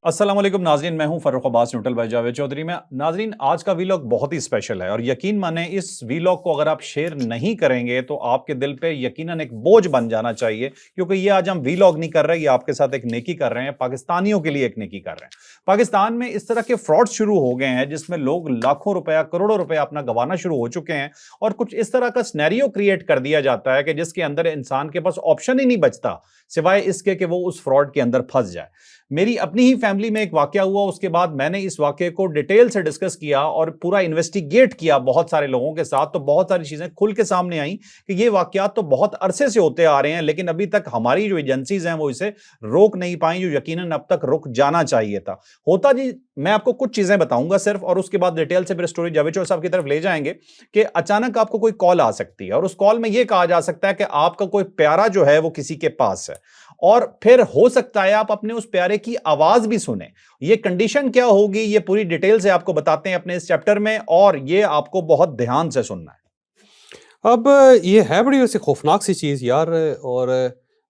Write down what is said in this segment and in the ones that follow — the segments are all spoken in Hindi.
अस्सलाम वालेकुम नाज़रीन, मैं हूं फर्रुख अब्बास न्यूट्रल बाय जावेद चौधरी में। नाज़रीन, आज का वीलॉग बहुत ही स्पेशल है और यकीन माने इस वीलॉग को अगर आप शेयर नहीं करेंगे तो आपके दिल पे यकीनन एक बोझ बन जाना चाहिए, क्योंकि ये आज हम वीलॉग नहीं कर रहे, ये आपके साथ एक नेकी कर रहे हैं, पाकिस्तानियों के लिए एक नेकी कर रहे हैं। पाकिस्तान में इस तरह के फ्रॉड शुरू हो गए हैं जिसमें लोग लाखों रुपया, करोड़ों रुपया अपना गंवाना शुरू हो चुके हैं और कुछ इस तरह का सिनेरियो क्रिएट कर दिया जाता है कि जिसके अंदर इंसान के पास ऑप्शन ही नहीं बचता सिवाय इसके कि वो उस फ्रॉड के अंदर फंस जाए। मेरी अपनी ही फैमिली में एक वाकया हुआ, उसके बाद मैंने इस वाकये को डिटेल से डिस्कस किया और पूरा इन्वेस्टिगेट किया बहुत सारे लोगों के साथ, तो बहुत सारी चीजें खुल के सामने आई कि ये वाकयात तो बहुत अरसे से होते आ रहे हैं, लेकिन अभी तक हमारी जो एजेंसीज हैं वो इसे रोक नहीं पाई, जो यकीनन अब तक रुक जाना चाहिए था। होता जी, मैं आपको कुछ चीजें बताऊंगा सिर्फ, और उसके बाद डिटेल से फिर स्टोरी जावेद चौधरी साहब की तरफ ले जाएंगे कि अचानक आपको कोई कॉल आ सकती है और उस कॉल में यह कहा जा सकता है कि आपका कोई प्यारा जो है वो किसी के पास है, और फिर हो सकता है आप अपने उस प्यारे की आवाज भी सुने। ये कंडीशन क्या होगी, ये पूरी डिटेल से आपको बताते हैं अपने इस चैप्टर में, और ये आपको बहुत ध्यान से सुनना है। अब ये है बड़ी वैसे खौफनाक सी चीज़ यार। और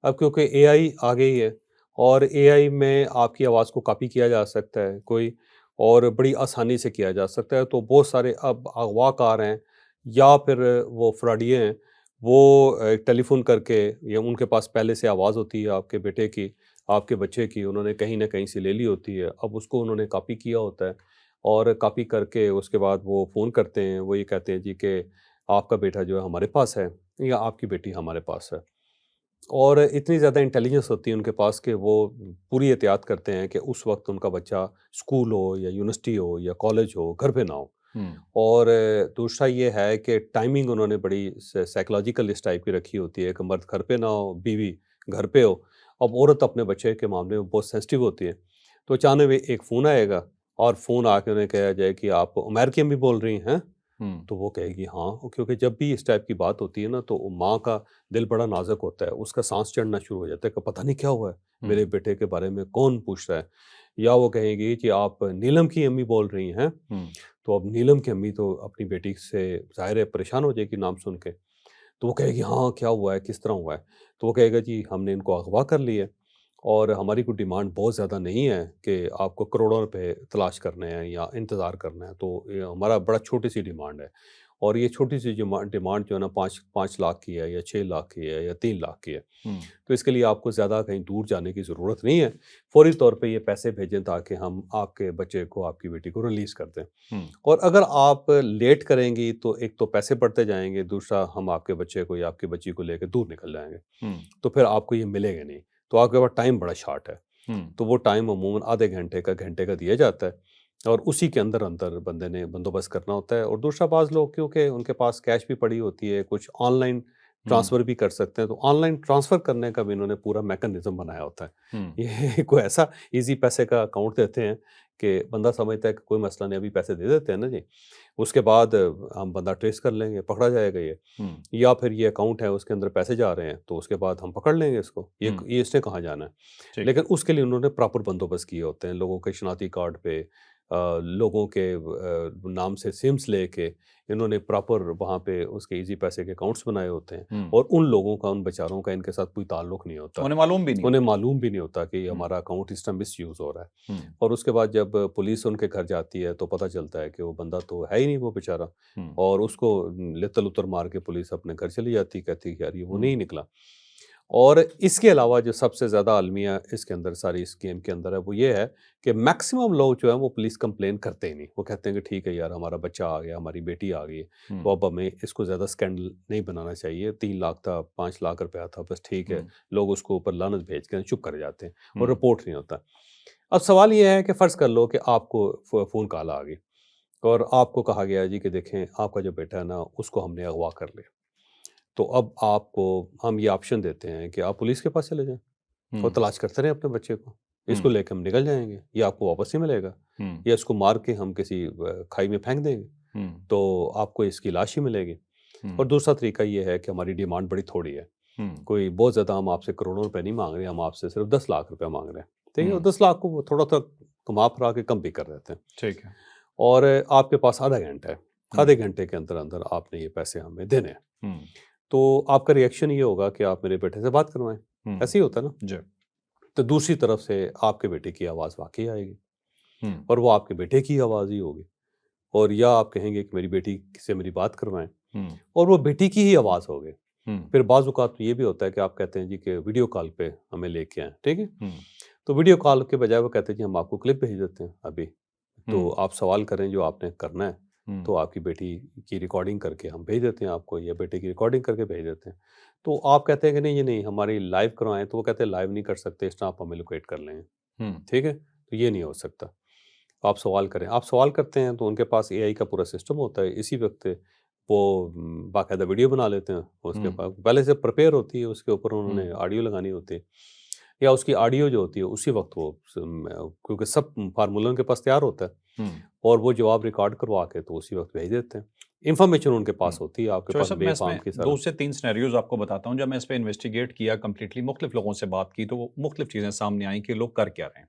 अब क्योंकि एआई आ गई है और एआई में आपकी आवाज़ को कॉपी किया जा सकता है कोई, और बड़ी आसानी से किया जा सकता है। तो बहुत सारे अब अगवाकार हैं या फिर वो फ्रॉडिये हैं, वो टेलीफ़ोन करके, या उनके पास पहले से आवाज़ होती है आपके बेटे की, आपके बच्चे की, उन्होंने कहीं न कहीं से ले ली होती है। अब उसको उन्होंने कॉपी किया होता है और कॉपी करके उसके बाद वो फ़ोन करते हैं, वो ये कहते हैं जी कि आपका बेटा जो है हमारे पास है या आपकी बेटी हमारे पास है। और इतनी ज़्यादा इंटेलिजेंस होती है उनके पास कि वो पूरी एहतियात करते हैं कि उस वक़्त उनका बच्चा स्कूल हो या यूनिवर्सिटी हो या कॉलेज हो, घर पे ना हो। और दूसरा ये है कि टाइमिंग उन्होंने बड़ी साइकोलॉजिकल इस टाइप की रखी होती है कि मर्द घर पे ना हो, बीवी घर पे हो। अब औरत अपने बच्चे के मामले में बहुत सेंसिटिव होती है। तो अचानक में एक फ़ोन आएगा और फ़ोन आके उन्हें कहा जाए कि आप उमैर की अम्मी बोल रही हैं? हम्म। तो वो कहेगी हाँ, क्योंकि जब भी इस टाइप की बात होती है ना तो माँ का दिल बड़ा नाज़ुक होता है, उसका साँस चढ़ना शुरू हो जाता है कि पता नहीं क्या हुआ है, मेरे हम्म। बेटे के बारे में कौन पूछ रहा है? या वो कहेगी कि आप नीलम की अम्मी बोल रही हैं? हम्म। तो अब नीलम की अम्मी तो अपनी बेटी से ज़ाहिर है परेशान हो जाएगी नाम सुन के। तो वो कहेगी हाँ, क्या हुआ है? किस तरह हुआ है? तो वो कहेगा जी हमने इनको अगवा कर लिया है और हमारी कोई डिमांड बहुत ज़्यादा नहीं है कि आपको करोड़ों रुपए तलाश करने हैं या इंतज़ार करना है। तो ये हमारा बड़ा छोटी-सी डिमांड है। और ये छोटी-सी डिमांड जो है ना 5 लाख की है या 6 लाख की है या 3 लाख की है। हम्म। तो इसके लिए आपको ज़्यादा कहीं दूर जाने की ज़रूरत नहीं है। फ़ौरी तौर पे ये पैसे भेजें ताकि हम आपके बच्चे को, आपकी बेटी को रिलीज़ कर दें। हम्म। और अगर आप लेट करेंगी तो एक तो पैसे बढ़ते जाएँगे, दूसरा हम आपके बच्चे को या आपकी बच्ची को लेके दूर निकल जाएँगे। हम्म। तो फिर आपको ये मिलेगा नहीं। तो आपके पास टाइम बड़ा शॉर्ट है। हम्म। तो वो टाइम अमूमन आधे घंटे का दिया जाता है और उसी के अंदर-अंदर बंदे ने बंदोबस्त करना होता है। और दूसरा बाज़ लोग क्योंकि उनके पास कैश भी पड़ी होती है, कुछ ऑनलाइन हम्म। ट्रांसफ़र भी कर सकते हैं, तो ऑनलाइन ट्रांसफ़र करने का भी इन्होंने पूरा मैकेनिज़्म बनाया होता है। हम्म। ये कोई ऐसा ईज़ी पैसे का अकाउंट देते हैं कि बंदा समझता है कि कोई मसला नहीं, अभी पैसे दे देते हैं ना जी, उसके बाद हम बंदा ट्रेस कर लेंगे, पकड़ा जाएगा ये। हम्म। या फिर ये अकाउंट है, उसके अंदर पैसे जा रहे हैं, तो उसके बाद हम पकड़ लेंगे इसको, हम्म। ये इसने कहाँ जाना है। ठीक लेकिन है। उसके लिए उन्होंने प्रॉपर बंदोबस्त किए होते हैं, लोगों के शनाख्ती कार्ड पे लोगों के नाम से सिम्स लेके इन्होंने प्रॉपर वहाँ पे उसके ईज़ी पैसे के अकाउंट्स बनाए होते हैं। हम्म। और उन लोगों का, उन बेचारों का इनके साथ कोई ताल्लुक नहीं होता। उन्हें मालूम भी नहीं उन्हें होता। मालूम भी नहीं होता कि हम्म। हमारा अकाउंट इस तरह मिसयूज़ हो रहा है। हम्म। और उसके बाद जब पुलिस उनके घर जाती है तो पता चलता है कि वो बंदा तो है ही नहीं, वो बेचारा। हम्म। और उसको लेतर-लुतर मार के पुलिस अपने घर चली जाती, कहती है कि यार ये वो हम्म। नहीं निकला। और इसके अलावा जो सबसे ज़्यादा अलमिया इसके अंदर, सारी इस गेम के अंदर है, वो ये है कि मैक्सिमम लोग जो है वो पुलिस कंप्लेन करते ही नहीं। वो कहते हैं कि ठीक है यार, हमारा बच्चा आ गया, हमारी बेटी आ गई है, तो हम्म। अब हमें इसको ज़्यादा स्कैंडल नहीं बनाना चाहिए। 3 लाख था, 5 लाख रुपया था, बस ठीक है। हम्म। लोग उसको ऊपर लानत भेज के चुप कर जाते हैं और हम्म। रिपोर्ट नहीं होता। अब सवाल ये है कि फ़र्ज़ कर लो कि आपको फ़ोन कॉल आ गई और आपको कहा गया जी कि देखें आपका जो बेटा है ना, उसको हमने अगवा कर लिया। तो अब आपको हम ये ऑप्शन देते हैं कि आप पुलिस के पास चले जाएँ और हम्म। तलाश करते रहें अपने बच्चे को। इसको हम्म। लेके हम निकल जाएँगे, या आपको वापस नहीं मिलेगा, हम्म। या इसको मार के हम किसी खाई में फेंक देंगे, हम्म। तो आपको इसकी लाश ही मिलेगी। हम्म। और दूसरा तरीका ये है कि हमारी डिमांड बड़ी थोड़ी है। हम्म। कोई बहुत ज़्यादा हम आपसे करोड़ों रुपए नहीं माँग रहे, हम आपसे सिर्फ़ 10 लाख रुपए माँग रहे हैं। ठीक है? और हम्म। 10 लाख को वो थोड़ा-सा घुमा-फिरा के कम भी कर देते हैं। ठीक है। और आपके पास आधा घंटा है। हम्म। आधे घंटे के अंदर-अंदर आपने ये पैसे हमें देने हैं। हम्म। तो आपका रिएक्शन ये होगा कि आप मेरे बेटे से बात करवाएँ। हम्म। ऐसे ही होता है ना? जी। तो तो दूसरी तरफ से आपके बेटे की आवाज़ वाक़ई आएगी हम्म, और वो आपके बेटे की आवाज़ ही होगी। और या आप कहेंगे कि मेरी बेटी से मेरी बात करवाएँ हम्म, और वो बेटी की ही आवाज़ होगी। हम्म, फिर बाज़ औक़ात तो ये भी होता है कि आप कहते हैं जी कि वीडियो कॉल पे हमें लेके आएँ, ठीक है? हम्म, तो वीडियो कॉल के बजाय वो कहते हैं जी हम आपको क्लिप भेज देते हैं अभी, तो हम्म, आप सवाल करें जो आपने करना है, हम्म, तो आपकी बेटी की रिकॉर्डिंग करके हम भेज देते हैं आपको या बेटे की रिकॉर्डिंग करके भेज देते हैं। तो आप कहते हैं कि नहीं, ये नहीं हमारी लाइव करवाएँ, तो वो कहते हैं लाइव नहीं कर सकते, इस तरह आप हमें लोकेट कर लें, हम्म, ठीक है? तो ये नहीं हो सकता। आप सवाल करें, आप सवाल करते हैं तो उनके पास एआई का पूरा सिस्टम होता है, इसी वक़्त वो बाकायदा वीडियो बना लेते हैं, उसके हम्म, पास पहले से प्रिपेयर होती है, उसके ऊपर हम्म, उन्होंने ऑडियो लगानी होती है या उसकी ऑडियो जो होती है उसी वक़्त वो क्योंकि सब फ़ॉर्मूला उनके पास तैयार होता है हम्म, और वो जवाब रिकॉर्ड करवा के तो उसी वक़्त भेज देते हैं। इन्फॉर्मेशन उनके पास हम्म। होती है, आपके तो पास सब मैं वेव फॉर्म इसमें की दो तरह। से तीन सिनेरियोज आपको बताता हूँ। जब मैं इस पे इन्वेस्टिगेट किया कंप्लीटली, मुख्तलिफ लोगों से बात की, तो वो मुख्तलिफ चीज़ें सामने आई कि लोग कर क्या रहे हैं।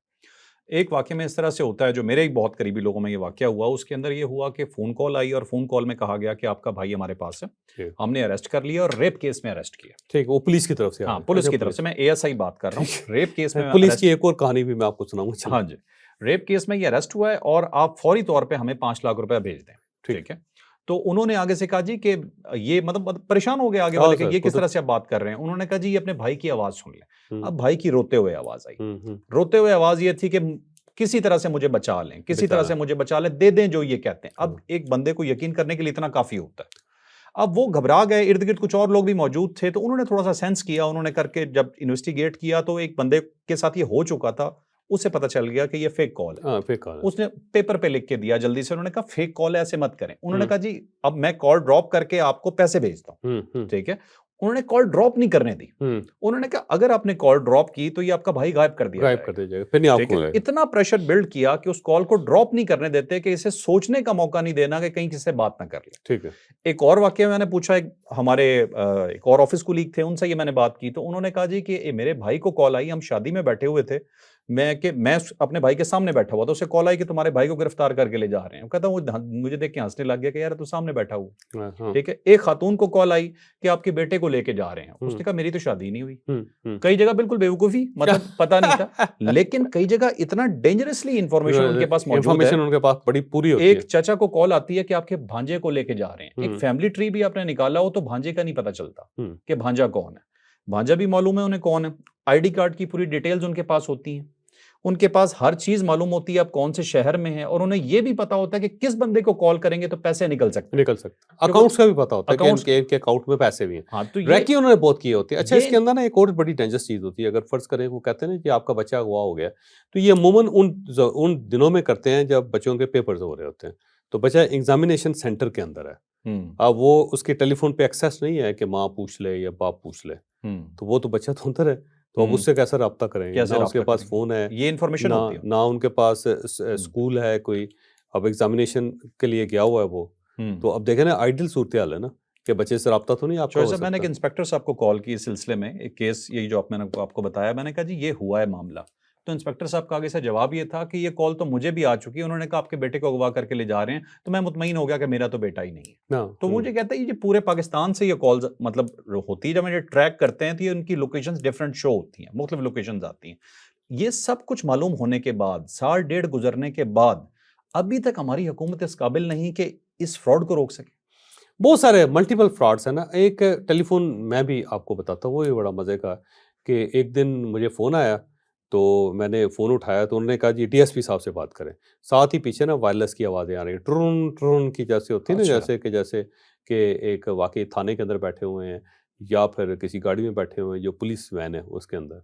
एक वाक़ये में इस तरह से होता है, जो मेरे ही बहुत करीबी लोगों में ये वाक़या हुआ, उसके अंदर ये हुआ कि फ़ोन कॉल आई और फ़ोन कॉल में कहा गया कि आपका भाई हमारे पास है। ठीक, हमने अरेस्ट कर लिया और रेप केस में अरेस्ट किया। ठीक, वो पुलिस की तरफ से आ हाँ, गए। पुलिस अच्छा की तरफ से, पुलिस, मैं एएसआई बात कर रहा ठीक हूँ। रेप केस है। में पुलिस की अरेस्ट। एक और कहानी भी मैं आपको सुनाऊँगा, चलें। हाँ जी। रेप केस में ये अरेस्ट हुआ है और आप फौरी तौर पे हमें 5 लाख रुपए भेज दें। ठीक। ठीक है? तो उन्होंने आगे से कहा जी कि ये मतलब परेशान हो गए आगे हाँ वाले कि सर, ये वो किस तो तरह से आप बात कर रहे हैं? उन्होंने कहा जी ये अपने भाई की आवाज़ सुन लें। हुँ, अब भाई की रोते हुए आवाज़ आई। हुँ, हुँ। रोते हुए आवाज़ ये थी कि किसी तरह से मुझे बचा लें, किसी तरह बेचारा, से मुझे बचा लें, दे दें जो ये कहते हैं। अब हाँ, एक बंदे को यकीन करने के लिए इतना काफ़ी होता है। अब वो घबरा गए, इर्द-गिर्द कुछ और लोग भी मौजूद थे, तो उन्होंने थोड़ा-सा सेंस किया, उन्होंने करके जब इन्वेस्टिगेट किया तो एक बंदे के साथ ये हो चुका था, उसे पता चल गया कि ये फेक कॉल है। हाँ, फेक कॉल है। उसने पेपर पे लिख के दिया जल्दी से, उन्होंने कहा फेक कॉल है, ऐसे मत करें। उन्होंने हुँ, कहा जी अब मैं कॉल ड्रॉप करके आपको पैसे भेजता हूँ, हुँ, हुँ, ठीक है? उन्होंने कॉल ड्रॉप नहीं करने दी। हुँ, उन्होंने कहा अगर आपने कॉल ड्रॉप की तो ये आपका भाई गायब कर दिया गायब कर जाएगा। दिया जाएगा, फिर नहीं ठीक आपको है? मिलेगा। इतना प्रेशर बिल्ड किया कि उस कॉल को ड्रॉप नहीं करने देते, कि इसे सोचने का मौका नहीं देना कि कहीं किसी से बात ना कर ले। ठीक है। एक और वाकया मैंने पूछा, एक हमारे एक और ऑफिस कोलीग थे, उनसे ये मैंने बात की, तो उन्होंने कहा जी कि मेरे भाई को कॉल आई, हम शादी में बैठे हुए थे। मैं अपने भाई के सामने बैठा हुआ था, उसे कॉल आई कि तुम्हारे भाई को गिरफ्तार करके ले जा रहे हैं। वो कहता वो मुझे देख के हंसने लग गया कि यार तू सामने बैठा हुआ। हाँ, हाँ। ठीक है? एक खातून को कॉल आई कि आपके बेटे को लेके जा रहे हैं। हुँ, उसने कहा मेरी तो शादी ही नहीं हुई। हुँ, हुँ। कई जगह बिल्कुल बेवकूफ़ी, मतलब पता नहीं था। लेकिन कई जगह इतना डेंजरसली इंफॉर्मेशन उनके पास मौजूद है। इन्फॉर्मेशन उनके पास बड़ी पूरी होती एक है। चाचा को कॉल आती है कि आपके भांजे को लेके जा रहे हैं। एक हुँ, फैमिली ट्री भी आपने निकाला हो तो भांजे का नहीं पता चलता हुँ, कि भांजा कौन है। भांजा भी मालूम है उन्हें कौन है। आईडी कार्ड की पूरी डिटेल्स उनके पास होती हैं। उनके पास हर चीज़ मालूम होती है, आप कौन से शहर में हैं, और उन्हें ये भी पता होता है कि किस बंदे को कॉल करेंगे तो पैसे निकल सकते हैं। निकल सकता है। क्योंकि अकाउंट्स का भी पता होता है कि अकाउंट्स, इनके अकाउंट में पैसे भी हैं। हाँ, तो ट्रैकिंग उन्होंने बहुत की होती है। अच्छा, ये इसके अंदर ना एक और बड़ी डेंजरस चीज़ होती है। अगर फ़र्ज़ करें वो कहते हैं ना कि आपका बच्चा अगवा हो गया, तो ये अमूमन उन दिनों में करते हैं जब बच्चों के पेपर्स हो रहे होते हैं। तो बच्चा एग्ज़ामिनेशन सेंटर के अंदर है। हुँ, अब वो उसके टेलीफ़ोन पे एक्सेस नहीं है कि माँ पूछ ले या बाप पूछ ले। हुँ, तो वो तो बच्चा तो अंदर है, तो अब हुँ, उससे कैसे राब्ता करेंगे? कैसे ना उसके राब्ता पास करेंगे? फ़ोन है, ये इन्फॉर्मेशन ना होती है उनके ना पास। उनके पास हुँ, स्कूल है कोई, अब एग्ज़ामिनेशन के लिए गया हुआ है वो। हुँ। तो अब देखें ना आइडियल सूरत-ए-हाल है ना, कि बच्चे से राब्ता तो नहीं आपका शोएब हो साहब, मैंने एक सकता। इंस्पेक्टर साहब को कॉल की इस सिलसिले में, एक केस यही जो मैंने आपको बताया, मैंने कहा जी ये हुआ है मामला। तो इंस्पेक्टर साहब का आगे से जवाब ये था कि ये कॉल तो मुझे भी आ चुकी है, उन्होंने कहा आपके बेटे को अगवा करके ले जा रहे हैं, तो मैं मुतमईन हो गया कि मेरा तो बेटा ही नहीं है। ना तो हुँ, मुझे कहता है ये पूरे पाकिस्तान से ये कॉल्स मतलब होती है, जब मुझे ट्रैक करते हैं तो ये उनकी लोकेशंस डिफरेंट शो होती हैं, मुख्तलिफ लोकेशंस आती हैं। ये सब कुछ मालूम होने के बाद, साल डेढ़ गुजरने के बाद, अभी तक हमारी हुकूमत इस काबिल नहीं कि इस फ्रॉड को रोक सके। बहुत सारे मल्टीपल फ्रॉड्स हैं ना। एक टेलीफ़ोन मैं भी आपको बताता हूँ, वो भी बड़ा मज़े का है कि एक दिन मुझे फ़ोन आया, तो मैंने फ़ोन उठाया तो उन्होंने कहा जी डीएसपी साहब से बात करें। साथ ही पीछे ना वायरलेस की आवाज़ें आ रही हैं, ट्रुन ट्रुन की जैसे होती है ना, अच्छा। जैसे कि एक वाक़ई थाने के अंदर बैठे हुए हैं या फिर किसी गाड़ी में बैठे हुए हैं जो पुलिस वैन है उसके अंदर।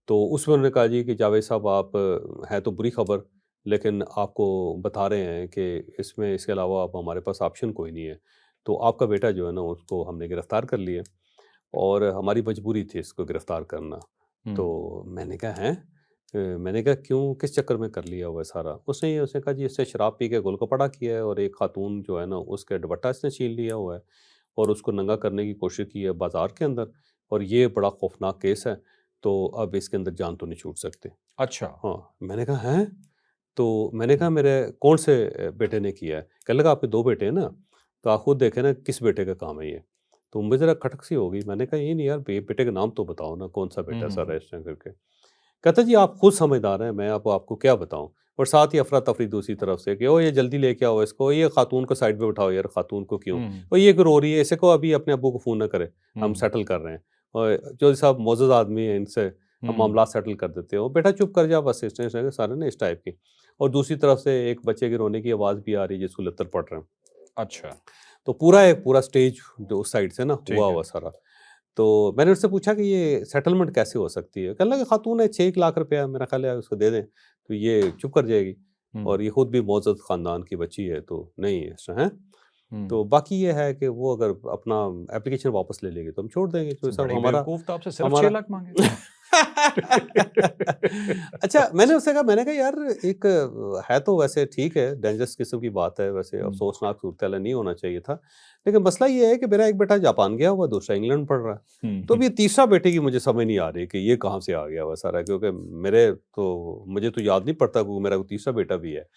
तो उसमें उन्होंने कहा जी कि जावेद साहब आप है तो बुरी खबर, लेकिन आपको बता रहे हैं कि इसमें इसके अलावा अब हमारे पास ऑप्शन कोई नहीं है। तो आपका बेटा जो है ना उसको हमने गिरफ़्तार कर लिया और हमारी मजबूरी थी इसको गिरफ़्तार करना। हुँ, तो मैंने कहा हैं? मैंने कहा क्यों किस चक्कर में कर लिया हुआ है सारा? उसने कहा जी इससे शराब पी के गुलकपड़ा किया है और एक खातून जो है ना उसका दुपट्टा इसने छीन लिया हुआ है और उसको नंगा करने की कोशिश की है बाज़ार के अंदर और ये बड़ा खौफ़नाक केस है, तो अब इसके अंदर जान तो नहीं छूट सकती। अच्छा। हाँ, मैंने कहा हैं? तो मैंने हुँ, कहा मेरे कौन से बेटे ने किया है? कहने लगा आपके 2 बेटे हैं ना, तो आप खुद देखें ना किस बेटे का काम है ये? तो मुझे ज़रा खटक सी हो गई, मैंने कहा ये नहीं यार बेटे का नाम तो बताओ ना, कौन-सा हुँ, बेटा हुँ, है हुँ। अरेस्ट है करके? कहता जी आप खुद समझदार हैं, मैं अब आपको क्या बताऊँ? और साथ ही अफरा-तफरी दूसरी तरफ से कि ओ ये जल्दी लेके आओ इसको, ये खातून को साइड पे बिठाओ यार, खातून को क्यों? हुँ, और ये क्यों रो रही है? इसे कहो अभी अपने अब्बू को फ़ोन ना करे, हम हुँ, सेटल कर रहे हैं। और चौधरी साहब मोअज़्ज़ज़ आदमी हैं, इनसे हम हुँ, मामलात सेटल कर देते हैं। ओ बेटा चुप कर जा बस, इस तरह सारे ना इस टाइप की। और दूसरी तरफ से एक बच्चे के रोने की आवाज़ भी आ रही है जिसको लत्तर पड़ रहे हैं। अच्छा, तो पूरा एक पूरा स्टेज जो उस साइड से ना हुआ ठीक है। हुआ सारा। तो मैंने उससे पूछा कि ये सेटलमेंट कैसे हो सकती है? कहने लगा खातून है 6 लाख रुपया मेरा ख़्याल है उसको दे दें, तो ये चुप कर जाएगी। हुँ, और ये खुद भी मुअज़्ज़ज़ ख़ानदान की बच्ची है तो नहीं है ऐसा, हैं? हुँ। तो बाकी ये है कि वो अगर अपना एप्लीकेशन वापस ले लेगी तो हम छोड़ देंगे तो क्योंकि साहब बड़ी हमारा बेवकूफ़ तो आपसे सिर्फ़ 6 हमारा लाख माँगे। अच्छा मैंने कहा यार एक है तो वैसे ठीक है, डेंजरस किस्म की बात है वैसे, हुँ, अफ़सोसनाक सूरत-ए-हाल नहीं होना चाहिए था। लेकिन मसला ये है कि मेरा एक बेटा जापान गया हुआ है, दूसरा इंग्लैंड में पढ़ रहा है। हुँ, तो हुँ। अभी तीसरा बेटे की मुझे समझ नहीं आ रही कि ये कहाँ से आ गया हुआ सारा, क्योंकि मुझे तो याद नहीं पड़ता कि मेरा कोई तीसरा बेटा भी है।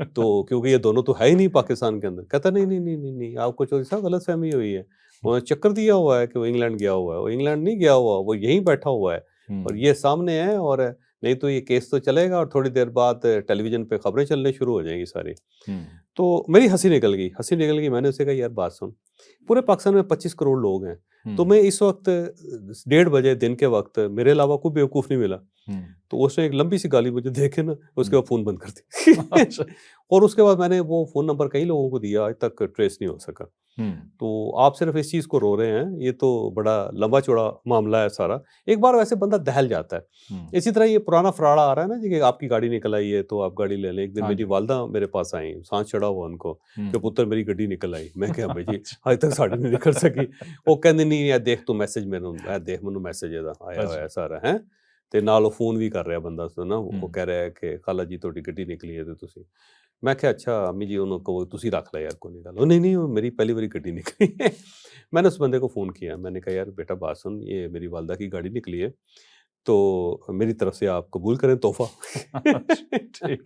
तो क्योंकि ये दोनों तो है ही नहीं पाकिस्तान के अंदर। कहता नहीं, नहीं, नहीं, नहीं, नहीं, आपको चौधरी साहब गलतफ़हमी हुई है। उन्होंने चक्कर दिया हुआ है कि वो इंग्लैंड गया हुआ है। वो इंग्लैंड नहीं गया हुआ, वो यहीं बैठा हुआ है और हुँ, ये सामने है। और नहीं तो ये केस तो चलेगा और थोड़ी देर बाद टेलीविज़न पे खबरें चलनी शुरू हो जाएँगी सारी। हुँ, तो मेरी हँसी निकल गई। मैंने उससे कहा यार बात सुन, पूरे पाकिस्तान में 25 करोड़ लोग हैं। हुँ, तुम्हें इस वक़्त 1:30 दिन के वक़्त मेरे अलावा कोई बेवकूफ़ नहीं मिला। हुँ। तो उसने एक लंबी सी गाली मुझे दे के ना उसके हुँ। बाद फ़ोन बंद कर दी। अच्छा। और उसके बाद मैंने वो फ़ोन नंबर कई लोगों को दिया, आज तक ट्रेस नहीं हो सका। हुँ, तो आप सिर्फ़ इस चीज़ को रो रहे हैं, ये तो बड़ा लंबा-चौड़ा मामला है सारा। एक बार वैसे बंदा दहल जाता है। हुँ। इसी तरह ये पुराना फराड़ा आ रहा है ना जी कि आपकी गाड़ी निकल आई है तो आप गाड़ी ले लें। एक दिन हाँ मेरी जी। वालदा मेरे पास आई, साँस चढ़ा हुआ उनको हुँ। कि पुत्तर मेरी गड्डी निकल आई। मैं कहा भाई जी अच्छा, अजे तक साड़ी नहीं निकल सकी। ਉਹ ਕਹਿੰਦੇ ਨਹੀਂ ਇਹ ਦੇਖ ਤੂੰ ਮੈਸੇਜ ਮੈਨੂੰ ਇਹ ਦੇਖ ਮੈਨੂੰ ਮੈਸੇਜ ਇਹਦਾ ਆਇਆ अच्छा। ਹੋਇਆ ਸਾਰਾ ਹੈ। ਤੇ ਨਾਲ ਉਹ फ़ੋन ਵੀ ਕਰ ਰਿਹਾ ਬੰਦਾ ਨਾ ਉਹ हुँ, ਕਹਿ ਰਿਹਾ ਹੈ ਕਿ ਖਾਲਾ ਜੀ ਤੁਹਾਡੀ ਗੱਡੀ ਨਿਕਲੀ ਹੈ ਤੇ ਤੁਸੀਂ ਮੈਂ ਕਿਹਾ ਅੱਛਾ ਅੰਮੀ ਜੀ ਉਹਨੂੰ कहो ਤੁਸੀਂ ਰੱਖ ਲੈ यार कोई नहीं गल। नहीं नहीं वो मेरी पहली बारी गड्डी निकली है। मैंने उस बंदे को फ़ोन किया, मैंने कहा यार बेटा बात सुन, ये मेरी वालदा की गाड़ी निकली है तो मेरी तरफ से आप कबूल करें तोहफ़ा। अच्छा, ठीक।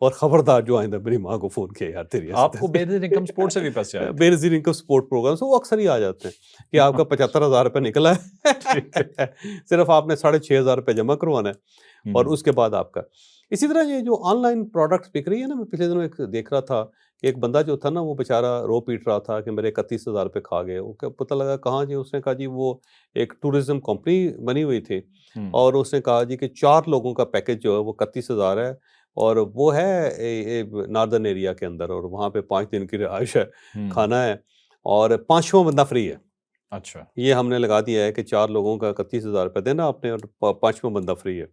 और खबरदार जो आइंदा मेरी माँ को फ़ोन किया यार तेरी आपको ऐसे-तैसे। बेनज़ीर इनकम सपोर्ट से भी पैसे आए थे? बेनज़ीर इनकम सपोर्ट प्रोग्राम से वो अक्सर ही आ जाते हैं कि आपका 75,000 रुपए निकला ठीक है। है। सिर्फ़ आपने 6,500 रुपए जमा करवाना है और हुँ, उसके बाद आपका। इसी तरह ये जो ऑनलाइन प्रोडक्ट्स बिक रही है ना, मैं पिछले दिनों एक देख रहा था कि एक बंदा जो था ना वो बेचारा रो पीट रहा था कि मेरे 31,000 रुपए खा गए। वो क्या पता लगा कहाँ जी, उसने कहा जी वो एक टूरिज़्म कंपनी बनी हुई थी हुँ, और उसने कहा जी कि 4 लोगों का पैकेज जो है वो 31,000 है और वो है नॉर्दर्न एरिया के अंदर और वहाँ पे 5 दिन की रिहाइश है, हुँ। खाना है और 5वां बंदा फ्री है। अच्छा, ये हमने लगा दिया है कि 4 लोगों का 31,000 रुपए देना आपने और प 5वां बंदा फ्री है।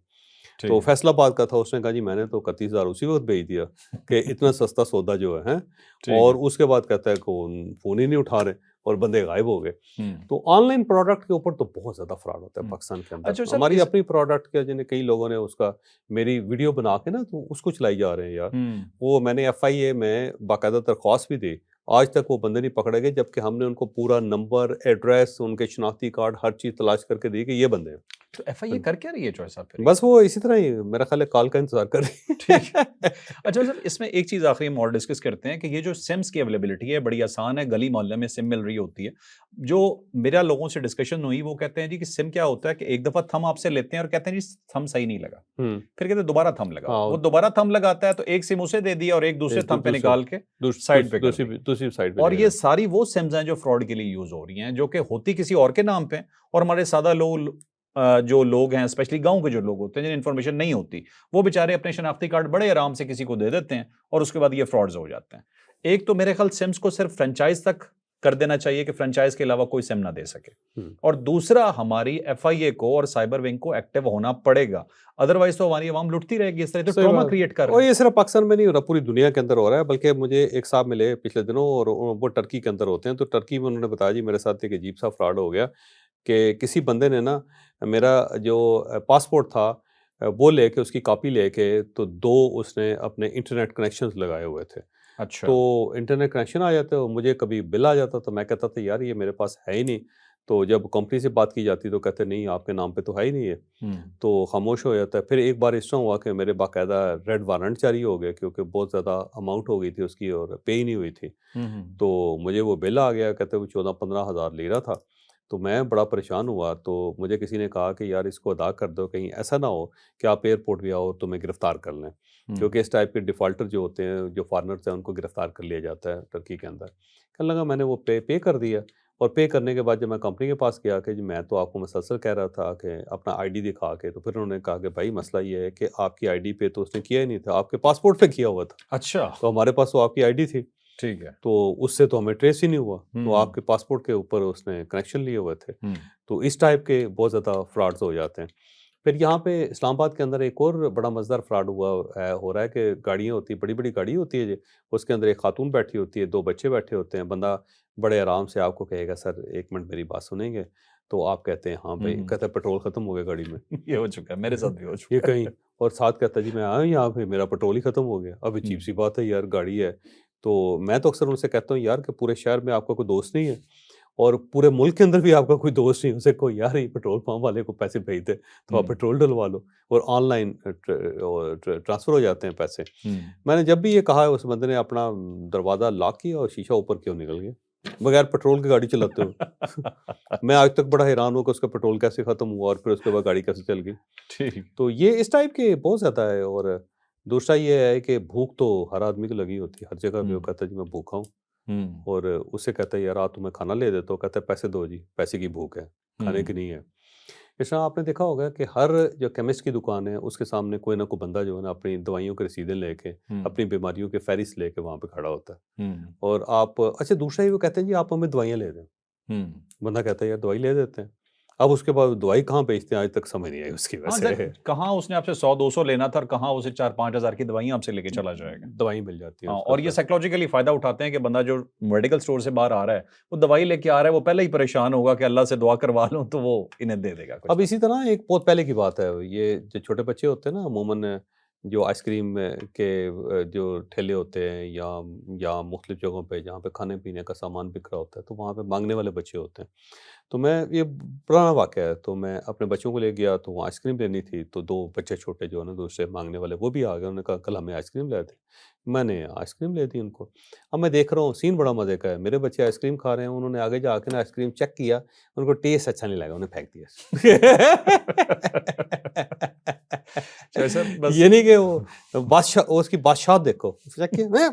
तो ठीक है। फैसलाबाद का था, उसने कहा जी मैंने तो 31,000 उसी वक़्त भेज दिया कि इतना सस्ता सौदा जो है, हैं? ठीक और है। उसके बाद कहता है कौन फ़ोन ही नहीं उठा रहे और बंदे गायब हो गए। हुँ, तो ऑनलाइन प्रोडक्ट के ऊपर तो बहुत ज़्यादा फ्रॉड होता है हुँ। पाकिस्तान के अंदर। अच्छा सर हमारी इस अपनी प्रोडक्ट के जिन्हें कई लोगों ने उसका मेरी वीडियो बना के ना तो उसको चलाई जा रहे हैं यार। हुँ, वो मैंने एफआईए में बाकायदा दरख्वास्त भी दी। आज तक वो बंदे नहीं पकड़े गए जबकि हमने उनको पूरा नंबर, एड्रेस, उनके शनाख्ती कार्ड हर चीज़ तलाश करके दी कि ये बंदे हैं। तो एफआईए कर क्या रही है चौधरी साहब फिर ये? बस वो इसी तरह ही मेरा ख़्याल है कॉल का इंतज़ार कर रही ठीक है। है। अच्छा सर इसमें एक चीज़ आखिरी में और डिस्कस करते हैं कि ये जो सिम्स की अवेलेबिलिटी है बड़ी आसान है, गली मोहल्ले में सिम मिल रही होती है। जो मेरा लोगों से डिस्कशन हुई वो कहते हैं जी कि सिम क्या होता है कि एक दफ़ा थंब आपसे लेते हैं और कहते हैं जी थंब सही नहीं लगा। हुँ, फिर कहते हैं दोबारा थंब लगाओ। हाँ, वो दोबारा थंब लगाता है तो एक सिम उसे दे दिया और एक दूसरे दू थंब पे दूसरे निकाल के दूस साइड दूस पे कर दी। दूसरी साइड पे और ले ये गए। सारी वो सिम्स हैं जो फ्रॉड के लिए यूज़ हो रही हैं, जो कि होती किसी और के नाम पे हैं और हमारे सादा लोग जो लोग हैं स्पेशली गाँव के जो लोग होते हैं जिन्हें इन्फॉर्मेशन नहीं होती, वो बेचारे अपने शनाख्ती कार्ड बड़े आराम से किसी को दे देते हैं और उसके बाद ये फ्रॉड्स हो जाते हैं। एक तो मेरे ख्याल सिम्स को सिर्फ फ्रेंचाइज़ तक कर देना चाहिए कि फ्रेंचाइज़ के अलावा कोई सिम ना दे सके। हुँ, और दूसरा हमारी एफआईए को और साइबर विंग को एक्टिव होना पड़ेगा। अदरवाइज़ तो हमारी आवाम लुटती रहेगी, इस तरह तो सही ट्रॉमा बात। क्रिएट कर रहे और हैं। ये सिर्फ़ पाकिस्तान में नहीं हो रहा, पूरी दुनिया के अंदर हो रहा है। बल्कि मुझे एक साहब मिले पिछले दिनों और वो टर्की के अंदर होते हैं, तो टर्की में उन्होंने बताया जी मेरे साथ एक अजीब-सा फ्रॉड हो गया कि किसी बंदे ने ना मेरा जो पासपोर्ट था वो लेके उसकी कॉपी लेके तो 2 उसने अपने इंटरनेट कनेक्शंस लगाए हुए थे। अच्छा। तो इंटरनेट कनेक्शन आ जाते और मुझे कभी बिल आ जाता तो मैं कहता था यार ये मेरे पास है ही नहीं। तो जब कंपनी से बात की जाती तो कहते नहीं आपके नाम पे तो है ही नहीं है। हुँ, तो खामोश हो जाता है। फिर एक बार इस तरह हुआ कि मेरे बाकायदा रेड वारंट जारी हो गए क्योंकि बहुत ज़्यादा अमाउंट हो गई थी उसकी और पे ही नहीं हुई थी। हुँ, हुँ। तो मुझे वो बिल आ गया, कहते वो 14-15 हज़ार लीरा था। तो मैं बड़ा परेशान हुआ, तो मुझे किसी ने कहा कि यार इसको अदा कर दो, कहीं ऐसा ना हो कि आप एयरपोर्ट भी आओ तुम्हें गिरफ्तार कर लें, क्योंकि इस टाइप के डिफ़ॉल्टर जो होते हैं, जो फॉरेनर्स हैं, उनको गिरफ्तार कर लिया जाता है टर्की के अंदर। कहने लगा मैंने वो पे कर दिया, और पे करने के बाद जब मैं कंपनी के पास गया कि जी मैं तो आपको मुसलसल कह रहा था कि अपना आईडी दिखा के, तो फिर उन्होंने कहा कि भाई मसला ये है कि आपकी आईडी पे तो उसने किया ही नहीं था, आपके पासपोर्ट पे किया हुआ था। अच्छा, तो हमारे पास तो आपकी आईडी थी, ठीक है। तो उससे तो हमें ट्रेस ही नहीं हुआ, तो हम्म, आपके पासपोर्ट के ऊपर उसने कनेक्शन लिए हुए थे। हम्म, तो इस टाइप के बहुत ज़्यादा फ्रॉड्स हो जाते हैं। फिर यहाँ पे इस्लामाबाद के अंदर एक और बड़ा मज़ेदार फ्रॉड हो रहा है कि गाड़ियाँ होती हैं, बड़ी-बड़ी गाड़ी होती है जी, उसके अंदर एक खातून बैठी होती है, 2 बच्चे बैठे होते हैं, बंदा बड़े आराम से आपको कहेगा सर 1 मिनट मेरी बात सुनेंगे? तो आप कहते हैं हाँ भाई, हम्म। कहता है पेट्रोल ख़त्म हो गया गाड़ी में। ये हो चुका है, मेरे साथ भी हो ये चुका कहीं, है। और साथ कहता है जी मैं आया हूँ यहाँ पे, मेरा पेट्रोल ही ख़त्म हो गया। अब हम्म, अजीब-सी बात है यार, गाड़ी है। तो मैं तो अक्सर उनसे कहता हूँ यार कि पूरे शहर में आपका कोई दोस्त नहीं है, और पूरे मुल्क के अंदर भी आपका कोई दोस्त नहीं है, उसे कहो यार ये पेट्रोल पंप वाले को पैसे भेज दे, तो आप हम्म, पेट्रोल डलवा लो, और ऑनलाइन ट्रांसफ़र हो जाते हैं पैसे। हम्म। मैंने जब भी ये कहा है, उस बंदे ने अपना दरवाज़ा लॉक किया और शीशा ऊपर क्यों निकल गया, बगैर पेट्रोल की गाड़ी चलाते हुए। मैं आज तक बड़ा हैरान हूँ कि उसका पेट्रोल कैसे ख़त्म हुआ और फिर उसके बाद गाड़ी कैसे चल गई। ठीक। तो ये इस टाइप के बहुत ज़्यादा है, और दूसरा ये है कि भूख तो हर आदमी को लगी होती है, हर जगह पे वो हम्म, कहता है जी मैं भूखा हूँ, हम्म, और उससे कहता है यार आ तुम्हें खाना ले देता हूँ, कहता है पैसे दो जी, पैसे की भूख है, खाने की हम्म, नहीं है। इस तरह आपने देखा होगा कि हर जो केमिस्ट की दुकान है उसके सामने कोई ना कोई बंदा जो है ना अपनी दवाइयों की रसीदें लेके, हम्म, अपनी बीमारियों के फ़हरिस्त लेके वहाँ पे खड़ा होता है। हम्म, और आप अच्छा दूसरा ये वो कहते हैं जी आप हमें दवाइयाँ ले दें। हम्म। बंदा कहता है यार दवाई ले देते हैं। अब उसके बाद दवाई कहाँ बेचते हैं आज तक समझ नहीं आई उसकी हाँ, वैसे। कहाँ उसने आपसे 100-200 लेना था और कहाँ उसे 4-5 हज़ार की दवाइयाँ आपसे लेके चला जाएगा। दवाई मिल जाती है हाँ, उसको और ये सर। साइकोलॉजिकली फ़ायदा उठाते हैं कि बंदा जो मेडिकल स्टोर से बाहर आ रहा है, वो दवाई लेके आ रहा है, वो पहले ही परेशान होगा कि अल्लाह से दुआ करवा लूँ, तो वो इन्हें दे देगा कुछ अब ना इसी तरह एक बहुत पहले की बात है, ये जो छोटे बच्चे होते हैं ना अमूमन, जो आइसक्रीम के जो ठेले होते हैं, या मुख्तलिफ जगहों पे जहाँ पे खाने-पीने का सामान बिक रहा होता है, तो वहाँ पे माँगने वाले बच्चे होते हैं। तो मैं ये पुराना वाक़या है, तो मैं अपने बच्चों को ले गया, तो वहाँ आइसक्रीम लेनी थी, तो 2 बच्चे छोटे जो है ना दूसरे माँगने वाले वो भी आ गए, उन्होंने कहा कल हमें आइसक्रीम ला दें। मैंने आइसक्रीम ले दी उनको। अब मैं देख रहा हूँ सीन बड़ा मज़े का है, मेरे बच्चे आइसक्रीम खा रहे हैं, उन्होंने आगे जाके ना आइसक्रीम चेक किया, उनको टेस्ट अच्छा नहीं लगा, उन्होंने फेंक दिया। अच्छा सर बस ये नहीं कि वो बादशाह उसकी बादशाह देखो, चेक किया मैं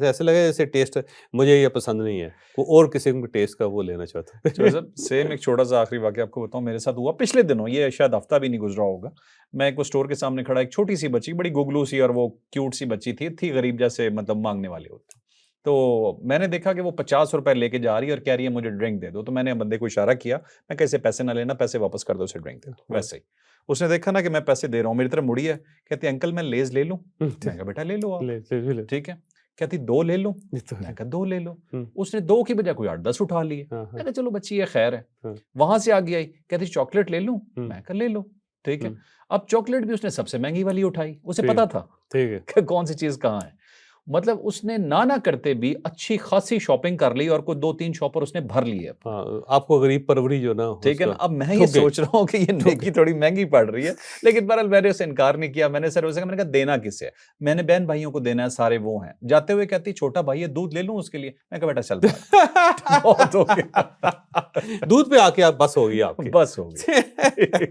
ऐसे लगे जैसे टेस्ट मुझे ये पसंद नहीं है, वो और किसी के टेस्ट का वो लेना चाहता है। चलो सर सेम एक छोटा-सा आखिरी वाक़या आपको बताऊँ मेरे साथ हुआ पिछले दिनों, ये शायद हफ़्ता भी नहीं गुज़रा होगा। मैं एक वो स्टोर के सामने खड़ा एक छोटी-सी बच्ची, बड़ी गुगलू सी और वो क्यूट सी बच्ची थी गरीब जैसे मतलब माँगने वाले होते हैं। तो मैंने देखा कि वो ₹50 लेके जा रही है और कह रही है मुझे ड्रिंक दे दो, तो मैंने बंदे को इशारा किया, मैं कहा इसे पैसे ना लेना, पैसे वापस कर दो, इसे ड्रिंक दे दो, हाँ। वैसे ही। उसने देखा ना कि मैं पैसे दे रहा हूँ, मेरी तरफ मुड़ी है, कहती है अंकल मैं लेज़ ले लूँ? हुँ, मैंने कहा बेटा ले लो आप, ले। ठीक है। कहती 2 ले लूँ? ये तो है। मैंने कहा 2 ले लो। हुँ, उसने 2 की बजाय कोई 8-10 उठा लिए। हाँ, मैंने हाँ, कहा चलो बच्ची ये खैर है। हाँ, वहाँ से आगे आई, कहती चॉकलेट ले लूँ? हुँ, मैंने कहा ले लो, ठीक है। हुँ, अब चॉकलेट भी उसने सबसे महँगी वाली उठाई, उसे ठीक पता था ठीक है। कि कौन सी चीज़ कहाँ है। मतलब उसने ना करते भी अच्छी खासी शॉपिंग कर ली और कोई 2-3 शॉपर उसने भर लिए अपने। हाँ, आपको गरीब परवरी जो ना ठीक है ना? उसका अब मैं ये ठुक गए, सोच रहा हूँ कि ये ठुक नेकी गए। थोड़ी महँगी पड़ रही है, लेकिन बहरहाल मैंने उसे इनकार नहीं किया। मैंने सर उसे कहा, मैंने कहा देना किसे है? मैंने बहन-भाइयों को देना है, सारे वो हैं। जाते हुए कहती छोटा भाई है दूध ले लूँ उसके लिए? मैंने कहा बेटा चल भाग, बहुत हो गया। दूध पे आके आप बस हो गई आपकी। बस हो गई।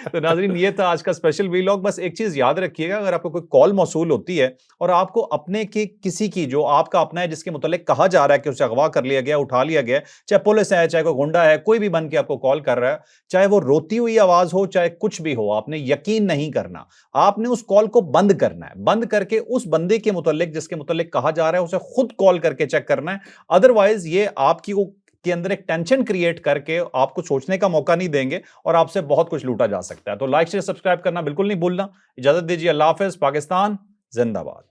तो नाज़रीन ये था आज का स्पेशल वीलॉग। बस एक चीज़ याद रखिएगा, अगर आपको कोई कॉल मौसूल होती है और आपको अपने की किसी की जो आपका अपना है जिसके मुतालिक कहा जा रहा है कि उसे अगवा कर लिया गया, उठा लिया गया, चाहे पुलिस है, चाहे कोई गुंडा है, कोई भी बन के आपको कॉल कर रहा है, चाहे वो रोती हुई आवाज़ हो, चाहे कुछ भी हो, आपने यकीन नहीं करना। आपने उस कॉल को बंद करना है। बंद करके उस बंदे के मुतालिक जिसके मुतालिक कहा जा रहा है, उसे खुद कॉल करके चेक करना है। अदरवाइज़ ये आपकी वो के अंदर एक टेंशन क्रिएट करके आपको सोचने का मौका नहीं देंगे और आपसे बहुत कुछ लूटा जा सकता है। तो लाइक शेयर सब्सक्राइब करना बिल्कुल नहीं भूलना। इजाजत दीजिए, अल्लाह हाफ़िज़। पाकिस्तान जिंदाबाद।